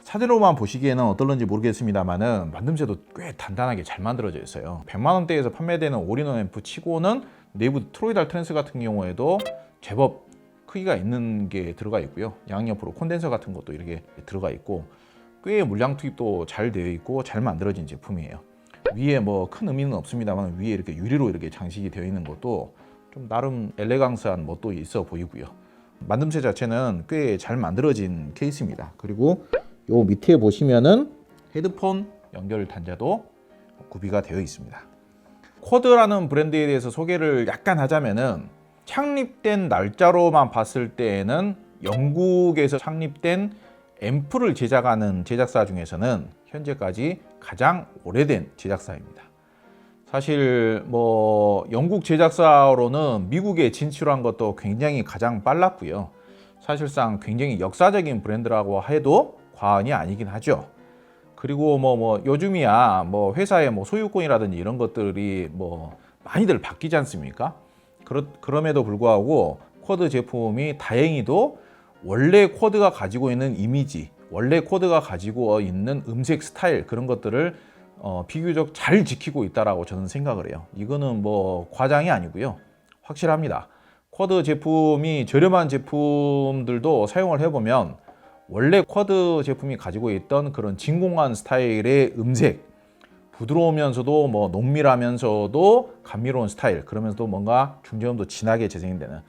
사진으로만 보시기에는 어떨런지 모르겠습니다만은 만듦새도 꽤 단단하게 잘 만들어져 있어요. 100만 원대에서 판매되는 올인원 앰프 치고는 내부 트로이달 트랜스 같은 경우에도 제법 크기가 있는 게 들어가 있고요. 양옆으로 콘덴서 같은 것도 이렇게 들어가 있고 꽤 물량 투입도 잘 되어 있고 잘 만들어진 제품이에요. 위에 뭐 큰 의미는 없습니다만 위에 이렇게 유리로 이렇게 장식이 되어 있는 것도 좀 나름 엘레강스한 멋도 있어 보이고요. 만듦새 자체는 꽤 잘 만들어진 케이스입니다. 그리고 요 밑에 보시면은 헤드폰 연결 단자도 구비가 되어 있습니다. 쿼드라는 브랜드에 대해서 소개를 약간 하자면은 창립된 날짜로만 봤을 때에는 영국에서 창립된 앰프를 제작하는 제작사 중에서는 현재까지 가장 오래된 제작사입니다. 사실 뭐 영국 제작사로는 미국에 진출한 것도 굉장히 가장 빨랐고요. 사실상 굉장히 역사적인 브랜드라고 해도 과언이 아니긴 하죠. 그리고 뭐 요즘이야 뭐 회사의 뭐 소유권이라든지 이런 것들이 뭐 많이들 바뀌지 않습니까? 그럼에도 불구하고 쿼드 제품이 다행히도 원래 쿼드가 가지고 있는 이미지, 원래 쿼드가 가지고 있는 음색 스타일 그런 것들을 비교적 잘 지키고 있다라고 저는 생각을 해요. 이거는 뭐 과장이 아니고요. 확실합니다. 쿼드 제품이 저렴한 제품들도 사용을 해보면 원래 쿼드 제품이 가지고 있던 그런 진공한 스타일의 음색, 부드러우면서도 뭐 농밀하면서도 감미로운 스타일, 그러면서도 뭔가 중저음도 진하게 재생이 되는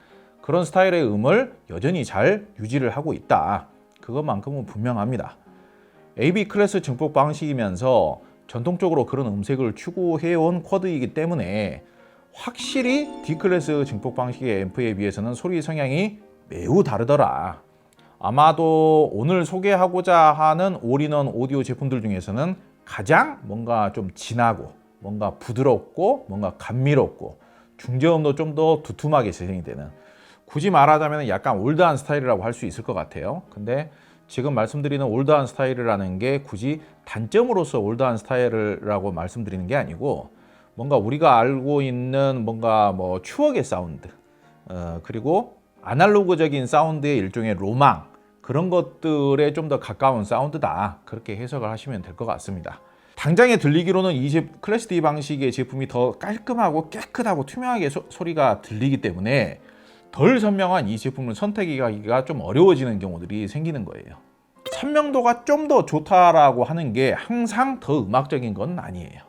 그런 스타일의 음을 여전히 잘 유지를 하고 있다. 그것만큼은 분명합니다. AB 클래스 증폭 방식이면서 전통적으로 그런 음색을 추구해온 쿼드이기 때문에 확실히 D 클래스 증폭 방식의 앰프에 비해서는 소리 성향이 매우 다르더라. 아마도 오늘 소개하고자 하는 올인원 오디오 제품들 중에서는 가장 뭔가 좀 진하고 뭔가 부드럽고 뭔가 감미롭고 중저음도 좀 더 두툼하게 재생이 되는, 굳이 말하자면 약간 올드한 스타일이라고 할 수 있을 것 같아요. 근데 지금 말씀드리는 올드한 스타일이라는 게 굳이 단점으로서 올드한 스타일이라고 말씀드리는 게 아니고 뭔가 우리가 알고 있는 뭔가 뭐 추억의 사운드, 그리고 아날로그적인 사운드의 일종의 로망, 그런 것들에 좀 더 가까운 사운드다, 그렇게 해석을 하시면 될 것 같습니다. 당장에 들리기로는 이 클래스 D 방식의 제품이 더 깔끔하고 깨끗하고 투명하게 소리가 들리기 때문에 덜 선명한 이 제품을 선택하기가 좀 어려워지는 경우들이 생기는 거예요. 선명도가 좀 더 좋다라고 하는 게 항상 더 음악적인 건 아니에요.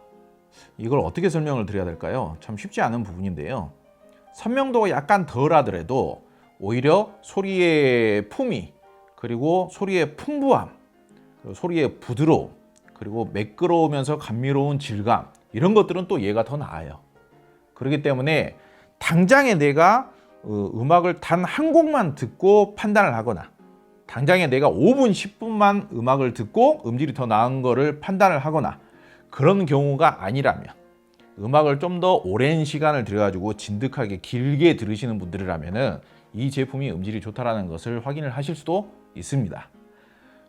이걸 어떻게 설명을 드려야 될까요? 참 쉽지 않은 부분인데요. 선명도가 약간 덜 하더라도 오히려 소리의 품위, 그리고 소리의 풍부함, 그리고 소리의 부드러움, 그리고 매끄러우면서 감미로운 질감, 이런 것들은 또 얘가 더 나아요. 그렇기 때문에 당장에 내가 음악을 단 한 곡만 듣고 판단을 하거나 당장에 내가 5분, 10분만 음악을 듣고 음질이 더 나은 거를 판단을 하거나 그런 경우가 아니라면, 음악을 좀 더 오랜 시간을 들여가지고 진득하게 길게 들으시는 분들이라면은 이 제품이 음질이 좋다라는 것을 확인을 하실 수도 있습니다.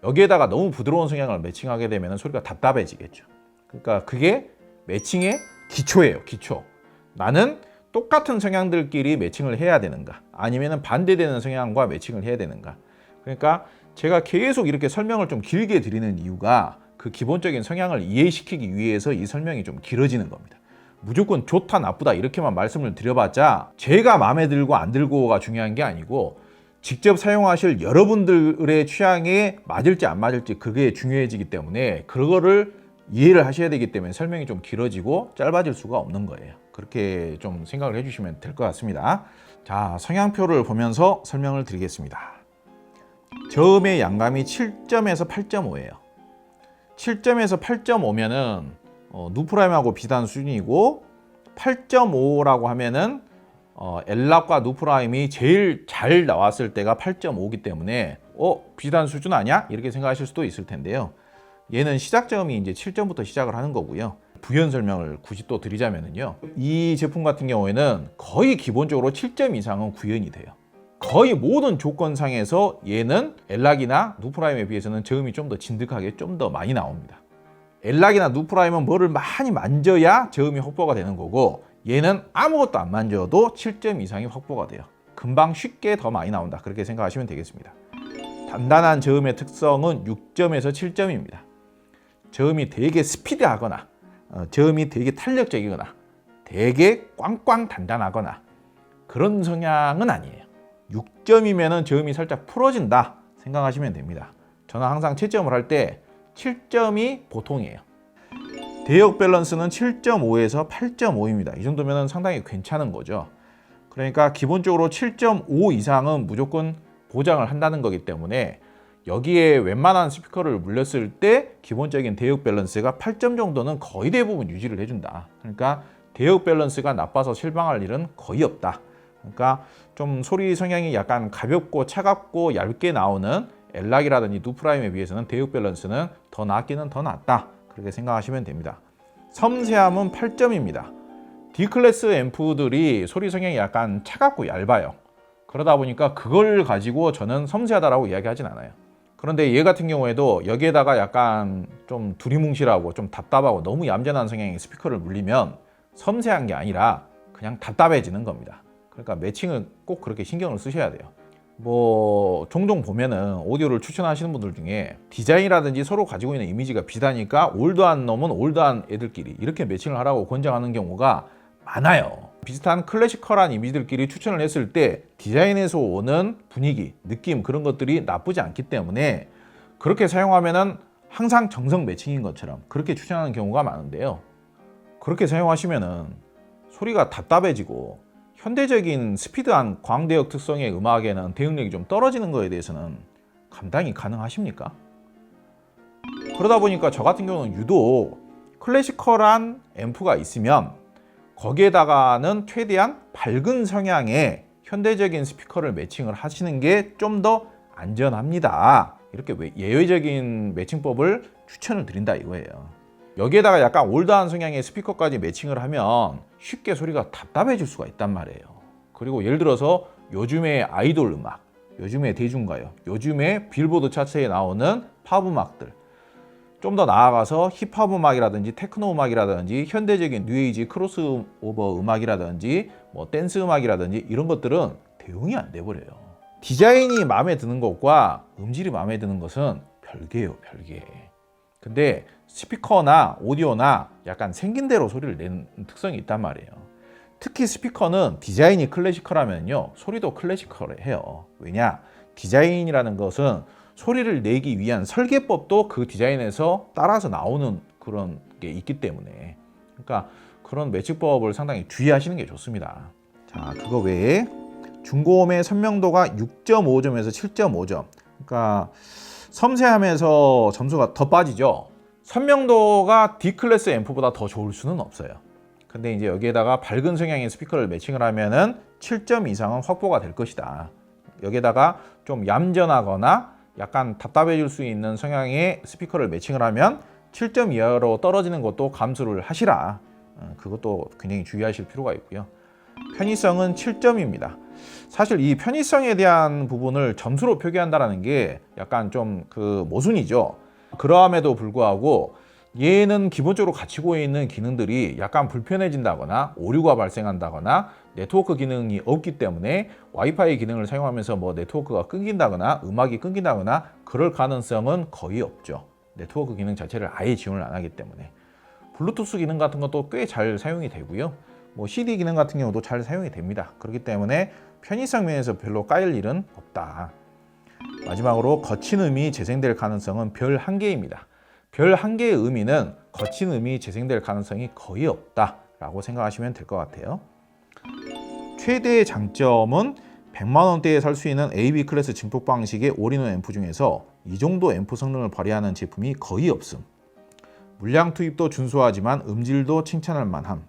여기에다가 너무 부드러운 성향을 매칭하게 되면 소리가 답답해지겠죠. 그러니까 그게 매칭의 기초예요. 기초. 나는 똑같은 성향들끼리 매칭을 해야 되는가, 아니면 반대되는 성향과 매칭을 해야 되는가. 그러니까 제가 계속 이렇게 설명을 좀 길게 드리는 이유가 그 기본적인 성향을 이해시키기 위해서 이 설명이 좀 길어지는 겁니다. 무조건 좋다 나쁘다 이렇게만 말씀을 드려봤자 제가 마음에 들고 안 들고가 중요한 게 아니고 직접 사용하실 여러분들의 취향에 맞을지 안 맞을지 그게 중요해지기 때문에 그거를 이해를 하셔야 되기 때문에 설명이 좀 길어지고 짧아질 수가 없는 거예요. 그렇게 좀 생각을 해주시면 될 것 같습니다. 자, 성향표를 보면서 설명을 드리겠습니다. 저음의 양감이 7점에서 8.5예요. 7점에서 8.5면은 누프라임하고 비슷한 수준이고 8.5라고 하면은 엘락과 누프라임이 제일 잘 나왔을 때가 8.5기 때문에 비슷한 수준 아니야? 이렇게 생각하실 수도 있을 텐데요. 얘는 시작 저음이 이제 7점부터 시작을 하는 거고요. 부연 설명을 굳이 또 드리자면은요. 이 제품 같은 경우에는 거의 기본적으로 7점 이상은 구현이 돼요. 거의 모든 조건상에서 얘는 엘락이나 누프라임에 비해서는 저음이 좀 더 진득하게 좀 더 많이 나옵니다. 엘락이나 누프라임은 뭐를 많이 만져야 저음이 확보가 되는 거고 얘는 아무것도 안 만져도 7점 이상이 확보가 돼요. 금방 쉽게 더 많이 나온다. 그렇게 생각하시면 되겠습니다. 단단한 저음의 특성은 6점에서 7점입니다. 저음이 되게 스피드하거나 저음이 되게 탄력적이거나 되게 꽝꽝 단단하거나 그런 성향은 아니에요. 6점이면 저음이 살짝 풀어진다 생각하시면 됩니다. 저는 항상 채점을 할 때 7점이 보통이에요. 대역 밸런스는 7.5에서 8.5입니다. 이 정도면 상당히 괜찮은 거죠. 그러니까 기본적으로 7.5 이상은 무조건 보장을 한다는 거기 때문에 여기에 웬만한 스피커를 물렸을 때 기본적인 대역 밸런스가 8점 정도는 거의 대부분 유지를 해준다. 그러니까 대역 밸런스가 나빠서 실망할 일은 거의 없다. 그러니까 좀 소리 성향이 약간 가볍고 차갑고 얇게 나오는 엘락이라든지 누프라임에 비해서는 대역 밸런스는 더 낫기는 더 낫다. 그렇게 생각하시면 됩니다. 섬세함은 8점입니다. D클래스 앰프들이 소리 성향이 약간 차갑고 얇아요. 그러다 보니까 그걸 가지고 저는 섬세하다라고 이야기하진 않아요. 그런데 얘 같은 경우에도 여기에다가 약간 좀 두리뭉실하고 좀 답답하고 너무 얌전한 성향의 스피커를 물리면 섬세한 게 아니라 그냥 답답해지는 겁니다. 그러니까 매칭을 꼭 그렇게 신경을 쓰셔야 돼요. 뭐 종종 보면은 오디오를 추천하시는 분들 중에 디자인이라든지 서로 가지고 있는 이미지가 비슷하니까 올드한 놈은 올드한 애들끼리 이렇게 매칭을 하라고 권장하는 경우가 많아요. 비슷한 클래시컬한 이미지들끼리 추천을 했을 때 디자인에서 오는 분위기, 느낌 그런 것들이 나쁘지 않기 때문에 그렇게 사용하면은 항상 정석 매칭인 것처럼 그렇게 추천하는 경우가 많은데요. 그렇게 사용하시면은 소리가 답답해지고 현대적인 스피드한 광대역 특성의 음악에는 대응력이 좀 떨어지는 거에 대해서는 감당이 가능하십니까? 그러다 보니까 저 같은 경우는 유독 클래시컬한 앰프가 있으면 거기에다가는 최대한 밝은 성향의 현대적인 스피커를 매칭을 하시는 게 좀 더 안전합니다. 이렇게 예외적인 매칭법을 추천을 드린다 이거예요. 여기에다가 약간 올드한 성향의 스피커까지 매칭을 하면 쉽게 소리가 답답해질 수가 있단 말이에요. 그리고 예를 들어서 요즘의 아이돌 음악, 요즘의 대중가요, 요즘의 빌보드 차트에 나오는 팝 음악들 좀 더 나아가서 힙합 음악이라든지 테크노 음악이라든지 현대적인 뉴에이지 크로스오버 음악이라든지 뭐 댄스 음악이라든지 이런 것들은 대응이 안 돼버려요. 디자인이 마음에 드는 것과 음질이 마음에 드는 것은 별개예요, 별개. 근데 스피커나 오디오나 약간 생긴 대로 소리를 내는 특성이 있단 말이에요. 특히 스피커는 디자인이 클래시컬하면요 소리도 클래시컬해요. 왜냐? 디자인이라는 것은 소리를 내기 위한 설계법도 그 디자인에서 따라서 나오는 그런 게 있기 때문에 그러니까 그런 매칭법을 상당히 주의하시는 게 좋습니다. 자, 그거 외에 중고음의 선명도가 6.5점에서 7.5점. 그러니까 섬세함에서 점수가 더 빠지죠. 선명도가 D클래스 앰프보다 더 좋을 수는 없어요. 근데 이제 여기에다가 밝은 성향의 스피커를 매칭을 하면은 7점 이상은 확보가 될 것이다. 여기에다가 좀 얌전하거나 약간 답답해질 수 있는 성향의 스피커를 매칭을 하면 7점 이하로 떨어지는 것도 감수를 하시라. 그것도 굉장히 주의하실 필요가 있고요. 편의성은 7점입니다. 사실 이 편의성에 대한 부분을 점수로 표기한다는 게 약간 좀 그 모순이죠. 그러함에도 불구하고 얘는 기본적으로 갖추고 있는 기능들이 약간 불편해진다거나 오류가 발생한다거나 네트워크 기능이 없기 때문에 와이파이 기능을 사용하면서 뭐 네트워크가 끊긴다거나 음악이 끊긴다거나 그럴 가능성은 거의 없죠. 네트워크 기능 자체를 아예 지원을 안 하기 때문에 블루투스 기능 같은 것도 꽤 잘 사용이 되고요. 뭐 CD 기능 같은 경우도 잘 사용이 됩니다. 그렇기 때문에 편의성 면에서 별로 까일 일은 없다. 마지막으로 거친 음이 재생될 가능성은 별 1개입니다. 별 1개의 의미는 거친 음이 재생될 가능성이 거의 없다라고 생각하시면 될 것 같아요. 최대의 장점은 100만 원대에 살 수 있는 AB 클래스 증폭 방식의 올인원 앰프 중에서 이 정도 앰프 성능을 발휘하는 제품이 거의 없음. 물량 투입도 준수하지만 음질도 칭찬할 만함.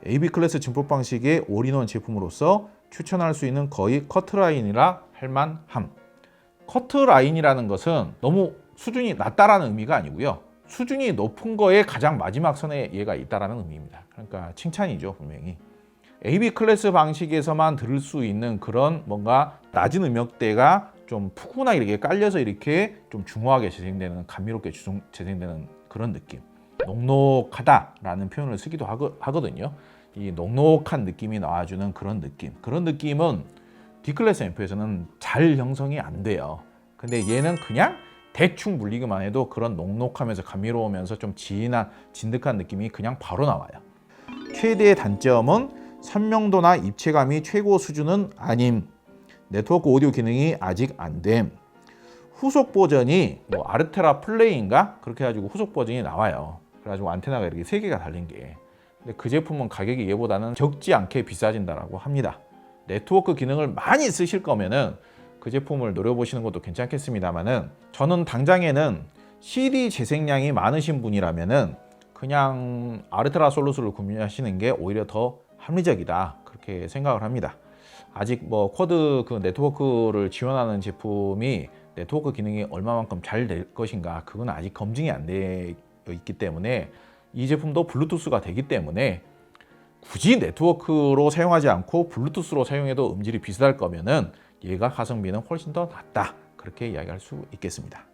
AB 클래스 증폭 방식의 올인원 제품으로서 추천할 수 있는 거의 커트라인이라 할 만함. 커트라인이라는 것은 너무 수준이 낮다라는 의미가 아니고요. 수준이 높은 거에 가장 마지막 선에 얘가 있다라는 의미입니다. 그러니까 칭찬이죠, 분명히. AB 클래스 방식에서만 들을 수 있는 그런 뭔가 낮은 음역대가 좀 푸근하게 이렇게 깔려서 이렇게 좀 중후하게 재생되는, 감미롭게 재생되는 그런 느낌. 녹록하다라는 표현을 쓰기도 하거든요. 이 녹록한 느낌이 나와주는 그런 느낌. 그런 느낌은 D클래스 앰프에서는 잘 형성이 안 돼요. 근데 얘는 그냥 대충 물리기만 해도 그런 녹록하면서 감미로우면서 좀 진득한 느낌이 그냥 바로 나와요. 최대의 단점은 선명도나 입체감이 최고 수준은 아님. 네트워크 오디오 기능이 아직 안 됨. 후속 버전이 뭐 아르테라 플레이인가? 그렇게 해가지고 후속 버전이 나와요. 그래가지고 안테나가 이렇게 3개가 달린 게. 근데 그 제품은 가격이 얘보다는 적지 않게 비싸진다라고 합니다. 네트워크 기능을 많이 쓰실 거면은 그 제품을 노려보시는 것도 괜찮겠습니다만은, 저는 당장에는 CD 재생량이 많으신 분이라면은 그냥 아르테라 솔루스를 구매하시는 게 오히려 더 합리적이다, 그렇게 생각을 합니다. 아직 뭐 쿼드 그 네트워크를 지원하는 제품이 네트워크 기능이 얼마만큼 잘 될 것인가, 그건 아직 검증이 안 되어 있기 때문에, 이 제품도 블루투스가 되기 때문에 굳이 네트워크로 사용하지 않고 블루투스로 사용해도 음질이 비슷할 거면은 얘가 가성비는 훨씬 더 낫다, 그렇게 이야기할 수 있겠습니다.